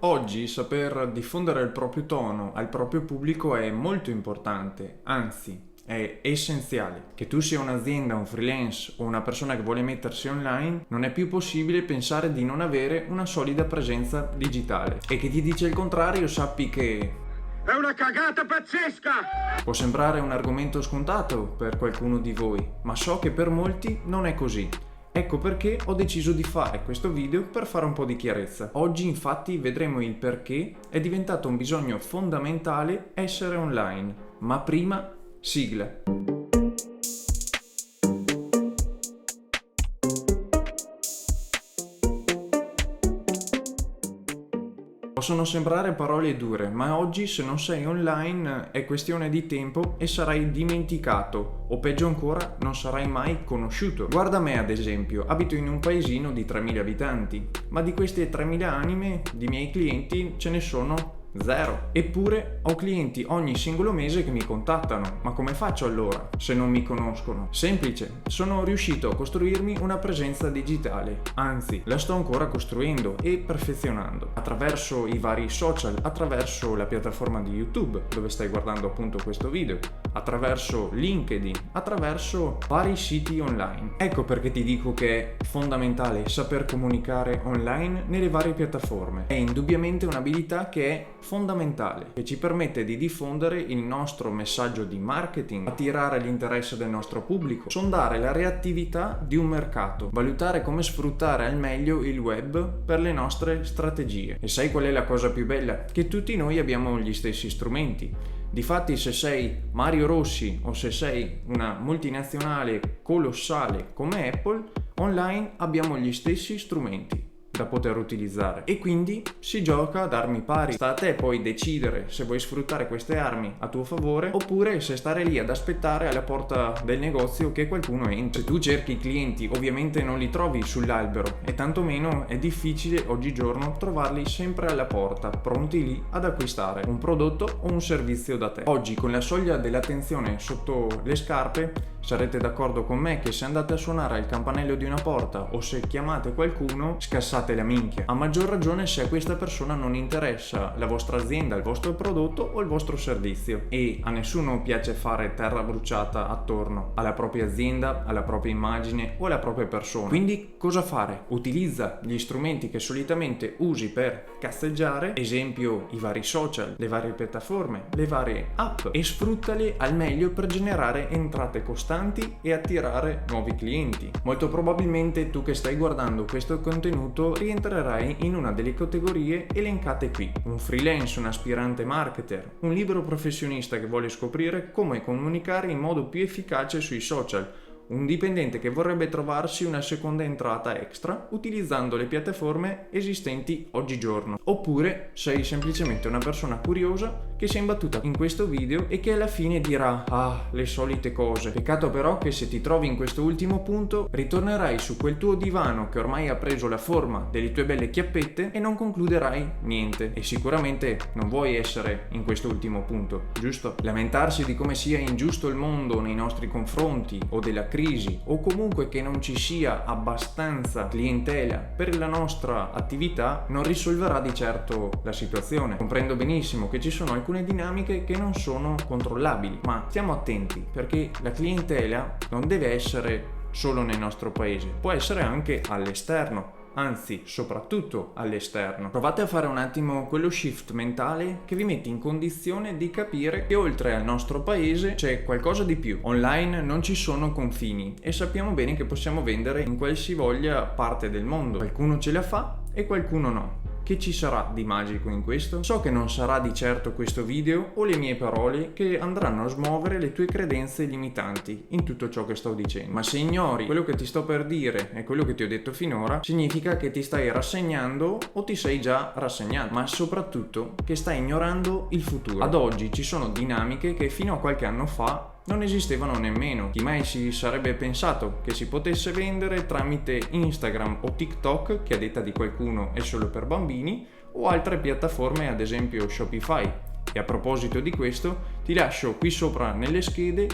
Oggi saper diffondere il proprio tono al proprio pubblico è molto importante, anzi è essenziale. Che tu sia un'azienda, un freelance o una persona che vuole mettersi online, non è più possibile pensare di non avere una solida presenza digitale. E chi ti dice il contrario sappi che è una cagata pazzesca! può sembrare un argomento scontato per qualcuno di voi, ma so che per molti non è così. Ecco perché ho deciso di fare questo video per fare un po' di chiarezza. Oggi infatti vedremo il perché è diventato un bisogno fondamentale essere online. Ma prima, sigla. Possono sembrare parole dure, ma oggi se non sei online è questione di tempo e sarai dimenticato, o peggio ancora non sarai mai conosciuto. Guarda me ad esempio, abito in un paesino di 3.000 abitanti, ma di queste 3.000 anime, di miei clienti, ce ne sono zero. Eppure ho clienti ogni singolo mese che mi contattano. Ma come faccio allora se non mi conoscono? Semplice, sono riuscito a costruirmi una presenza digitale, anzi la sto ancora costruendo e perfezionando attraverso i vari social, attraverso la piattaforma di YouTube dove stai guardando appunto questo video, attraverso LinkedIn, attraverso vari siti online. Ecco perché ti dico che è fondamentale saper comunicare online nelle varie piattaforme. È indubbiamente un'abilità che è fondamentale, che ci permette di diffondere il nostro messaggio di marketing, attirare l'interesse del nostro pubblico, sondare la reattività di un mercato, valutare come sfruttare al meglio il web per le nostre strategie. E sai qual è la cosa più bella? Che tutti noi abbiamo gli stessi strumenti. Difatti, se sei Mario Rossi o se sei una multinazionale colossale come Apple, online abbiamo gli stessi strumenti da poter utilizzare e quindi si gioca ad armi pari. Sta a te poi decidere se vuoi sfruttare queste armi a tuo favore oppure se stare lì ad aspettare alla porta del negozio che qualcuno entri. Se tu cerchi clienti ovviamente non li trovi sull'albero e tantomeno è difficile oggigiorno trovarli sempre alla porta pronti lì ad acquistare un prodotto o un servizio da te. Oggi con la soglia dell'attenzione sotto le scarpe sarete d'accordo con me che se andate a suonare al campanello di una porta o se chiamate qualcuno scassate la minchia. A maggior ragione se a questa persona non interessa la vostra azienda, il vostro prodotto o il vostro servizio. E a nessuno piace fare terra bruciata attorno alla propria azienda, alla propria immagine o alla propria persona. Quindi cosa fare? Utilizza gli strumenti che solitamente usi per cazzeggiare, esempio i vari social, le varie piattaforme, le varie app, e sfruttali al meglio per generare entrate costanti e attirare nuovi clienti. Molto probabilmente tu che stai guardando questo contenuto rientrerai in una delle categorie elencate qui: un freelance, un aspirante marketer, un libero professionista che vuole scoprire come comunicare in modo più efficace sui social, un dipendente che vorrebbe trovarsi una seconda entrata extra utilizzando le piattaforme esistenti oggigiorno, oppure sei semplicemente una persona curiosa che si è imbattuta in questo video e che alla fine dirà le solite cose. Peccato però che se ti trovi in questo ultimo punto ritornerai su quel tuo divano che ormai ha preso la forma delle tue belle chiappette e non concluderai niente. E sicuramente non vuoi essere in questo ultimo punto, giusto? Lamentarsi di come sia ingiusto il mondo nei nostri confronti o della crisi o comunque che non ci sia abbastanza clientela per la nostra attività non risolverà di certo la situazione. Comprendo benissimo che ci sono alcune dinamiche che non sono controllabili, ma stiamo attenti perché la clientela non deve essere solo nel nostro paese, può essere anche all'esterno, anzi soprattutto all'esterno. Provate a fare un attimo quello shift mentale che vi mette in condizione di capire che oltre al nostro paese c'è qualcosa di più. Online non ci sono confini e sappiamo bene che possiamo vendere in qualsivoglia parte del mondo. Qualcuno ce la fa e qualcuno no. Che ci sarà di magico in questo? So che non sarà di certo questo video o le mie parole che andranno a smuovere le tue credenze limitanti in tutto ciò che sto dicendo, ma se ignori quello che ti sto per dire e quello che ti ho detto finora, significa che ti stai rassegnando o ti sei già rassegnato, ma soprattutto che stai ignorando il futuro. Ad oggi ci sono dinamiche che fino a qualche anno fa non esistevano nemmeno. Chi mai si sarebbe pensato che si potesse vendere tramite Instagram o TikTok, che a detta di qualcuno è solo per bambini, o altre piattaforme, ad esempio Shopify. E a proposito di questo, ti lascio qui sopra nelle schede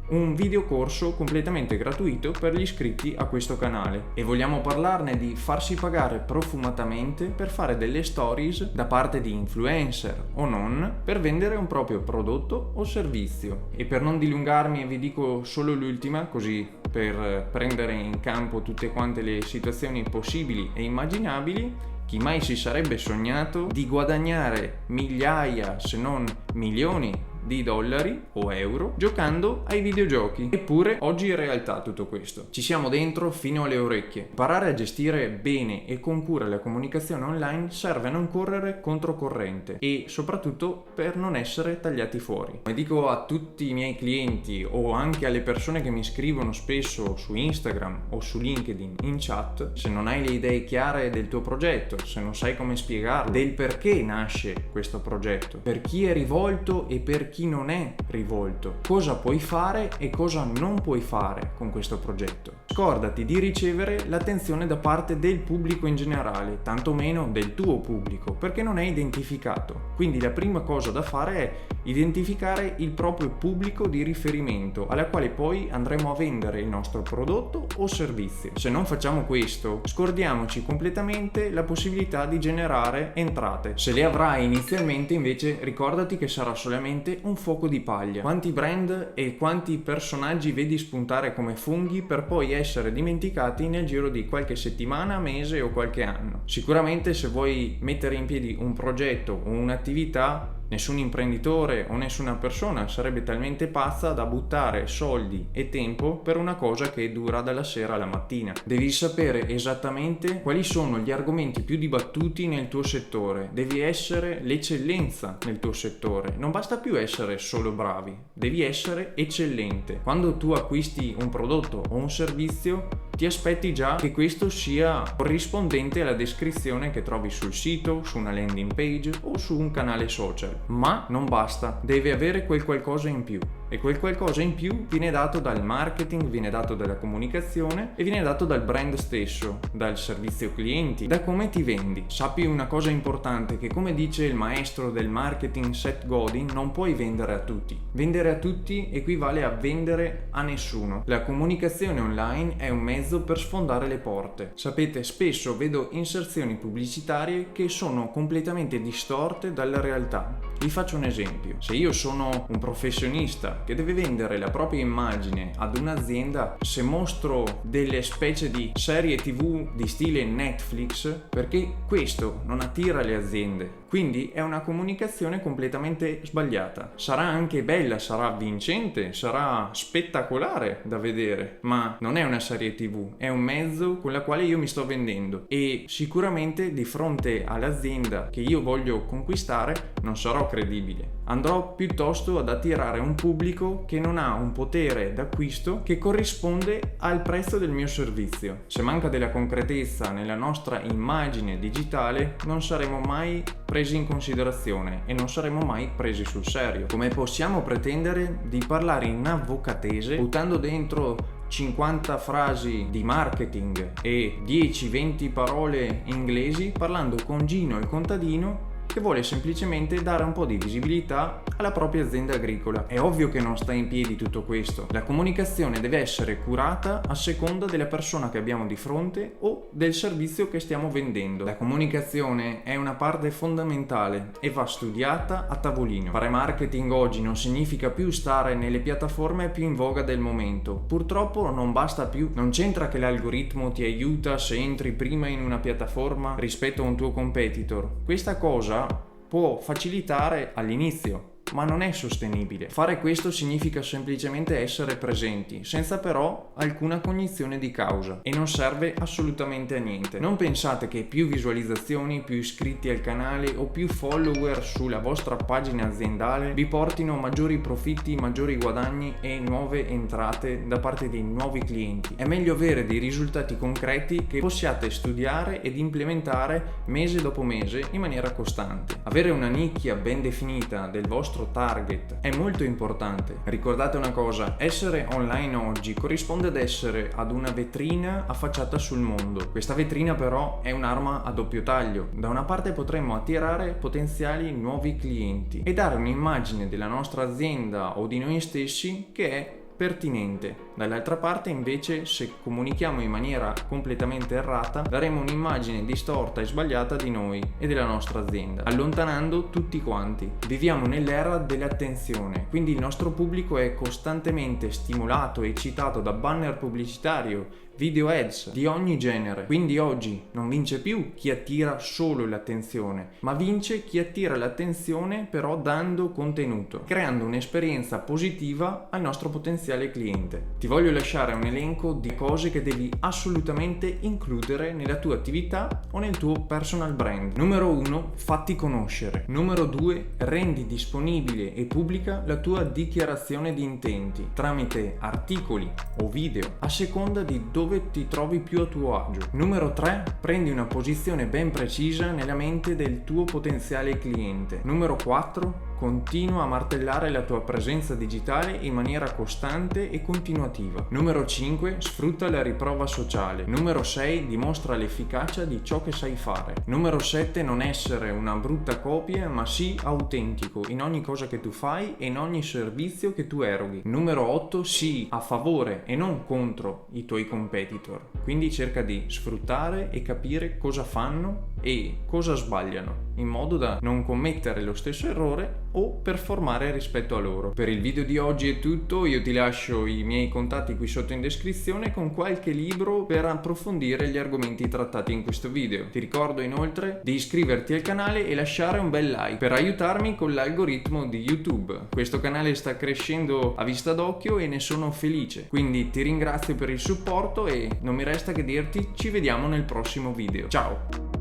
un videocorso completamente gratuito per gli iscritti a questo canale e vogliamo parlarne di farsi pagare profumatamente per fare delle stories da parte di influencer o non per vendere un proprio prodotto o servizio. E per non dilungarmi vi dico solo l'ultima, così per prendere in campo tutte quante le situazioni possibili e immaginabili. Chi mai si sarebbe sognato di guadagnare migliaia, se non milioni di dollari o euro giocando ai videogiochi? Eppure oggi è realtà tutto questo. Ci siamo dentro fino alle orecchie. Imparare a gestire bene e con cura la comunicazione online serve a non correre controcorrente e soprattutto per non essere tagliati fuori. Come dico a tutti i miei clienti o anche alle persone che mi scrivono spesso su Instagram o su LinkedIn in chat, se non hai le idee chiare del tuo progetto, se non sai come spiegarlo, del perché nasce questo progetto, per chi è rivolto e per chi non è rivolto, cosa puoi fare e cosa non puoi fare con questo progetto. Scordati di ricevere l'attenzione da parte del pubblico in generale, tantomeno del tuo pubblico, perché non è identificato. Quindi la prima cosa da fare è identificare il proprio pubblico di riferimento, alla quale poi andremo a vendere il nostro prodotto o servizio. Se non facciamo questo, scordiamoci completamente la possibilità di generare entrate. Se le avrai inizialmente, invece, ricordati che sarà solamente un fuoco di paglia. Quanti brand e quanti personaggi vedi spuntare come funghi per poi essere dimenticati nel giro di qualche settimana, mese o qualche anno. Sicuramente se vuoi mettere in piedi un progetto o un'attività, nessun imprenditore o nessuna persona sarebbe talmente pazza da buttare soldi e tempo per una cosa che dura dalla sera alla mattina. Devi sapere esattamente quali sono gli argomenti più dibattuti nel tuo settore, devi essere l'eccellenza nel tuo settore, non basta più essere solo bravi, devi essere eccellente. Quando tu acquisti un prodotto o un servizio, ti aspetti già che questo sia corrispondente alla descrizione che trovi sul sito, su una landing page o su un canale social. Ma non basta, deve avere quel qualcosa in più. E quel qualcosa in più viene dato dal marketing, viene dato dalla comunicazione e viene dato dal brand stesso, dal servizio clienti, da come ti vendi. Sappi una cosa importante, che come dice il maestro del marketing Seth Godin, non puoi vendere a tutti. Vendere a tutti equivale a vendere a nessuno. La comunicazione online è un mezzo per sfondare le porte. Sapete, spesso vedo inserzioni pubblicitarie che sono completamente distorte dalla realtà. Vi faccio un esempio. Se io sono un professionista che deve vendere la propria immagine ad un'azienda, se mostro delle specie di serie TV di stile Netflix, perché questo non attira le aziende. Quindi è una comunicazione completamente sbagliata. Sarà anche bella, sarà vincente, sarà spettacolare da vedere, ma non è una serie TV, è un mezzo con la quale io mi sto vendendo e sicuramente di fronte all'azienda che io voglio conquistare non sarò credibile. Andrò piuttosto ad attirare un pubblico che non ha un potere d'acquisto che corrisponde al prezzo del mio servizio. Se manca della concretezza nella nostra immagine digitale, non saremo mai presi in considerazione e non saremo mai presi sul serio. Come possiamo pretendere di parlare in avvocatese buttando dentro 50 frasi di marketing e 10-20 parole inglesi, parlando con Gino il contadino che vuole semplicemente dare un po' di visibilità alla propria azienda agricola? È ovvio che non sta in piedi tutto questo. La comunicazione deve essere curata a seconda della persona che abbiamo di fronte o del servizio che stiamo vendendo. La comunicazione è una parte fondamentale e va studiata a tavolino. Fare marketing oggi non significa più stare nelle piattaforme più in voga del momento. Purtroppo non basta più. Non c'entra che l'algoritmo ti aiuta se entri prima in una piattaforma rispetto a un tuo competitor. Questa cosa può facilitare all'inizio, ma non è sostenibile. Fare questo significa semplicemente essere presenti, senza però alcuna cognizione di causa, e non serve assolutamente a niente. Non pensate che più visualizzazioni, più iscritti al canale o più follower sulla vostra pagina aziendale vi portino maggiori profitti, maggiori guadagni e nuove entrate da parte dei nuovi clienti. È meglio avere dei risultati concreti che possiate studiare ed implementare mese dopo mese in maniera costante. Avere una nicchia ben definita del vostro target è molto importante. Ricordate una cosa: essere online oggi corrisponde ad essere ad una vetrina affacciata sul mondo. Questa vetrina però è un'arma a doppio taglio. Da una parte potremmo attirare potenziali nuovi clienti e dare un'immagine della nostra azienda o di noi stessi che è pertinente. Dall'altra parte invece, se comunichiamo in maniera completamente errata, daremo un'immagine distorta e sbagliata di noi e della nostra azienda, allontanando tutti quanti. Viviamo nell'era dell'attenzione, quindi il nostro pubblico è costantemente stimolato e eccitato da banner pubblicitario, video ads di ogni genere. Quindi oggi non vince più chi attira solo l'attenzione, ma vince chi attira l'attenzione però dando contenuto, creando un'esperienza positiva al nostro potenziale cliente. Ti voglio lasciare un elenco di cose che devi assolutamente includere nella tua attività o nel tuo personal brand. Numero 1, fatti conoscere. Numero 2, rendi disponibile e pubblica la tua dichiarazione di intenti tramite articoli o video a seconda di dove ti trovi più a tuo agio. Numero 3, prendi una posizione ben precisa nella mente del tuo potenziale cliente. Numero 4, continua a martellare la tua presenza digitale in maniera costante e continuativa. Numero 5, sfrutta la riprova sociale. Numero 6, dimostra l'efficacia di ciò che sai fare. Numero 7, non essere una brutta copia, ma sii autentico in ogni cosa che tu fai e in ogni servizio che tu eroghi. Numero 8, sii a favore e non contro i tuoi competitor. Quindi cerca di sfruttare e capire cosa fanno e cosa sbagliano, in modo da non commettere lo stesso errore o performare rispetto a loro. Per il video di oggi è tutto, io ti lascio i miei contatti qui sotto in descrizione con qualche libro per approfondire gli argomenti trattati in questo video. Ti ricordo inoltre di iscriverti al canale e lasciare un bel like per aiutarmi con l'algoritmo di YouTube. Questo canale sta crescendo a vista d'occhio e ne sono felice, quindi ti ringrazio per il supporto e non mi resta che dirti ci vediamo nel prossimo video. Ciao!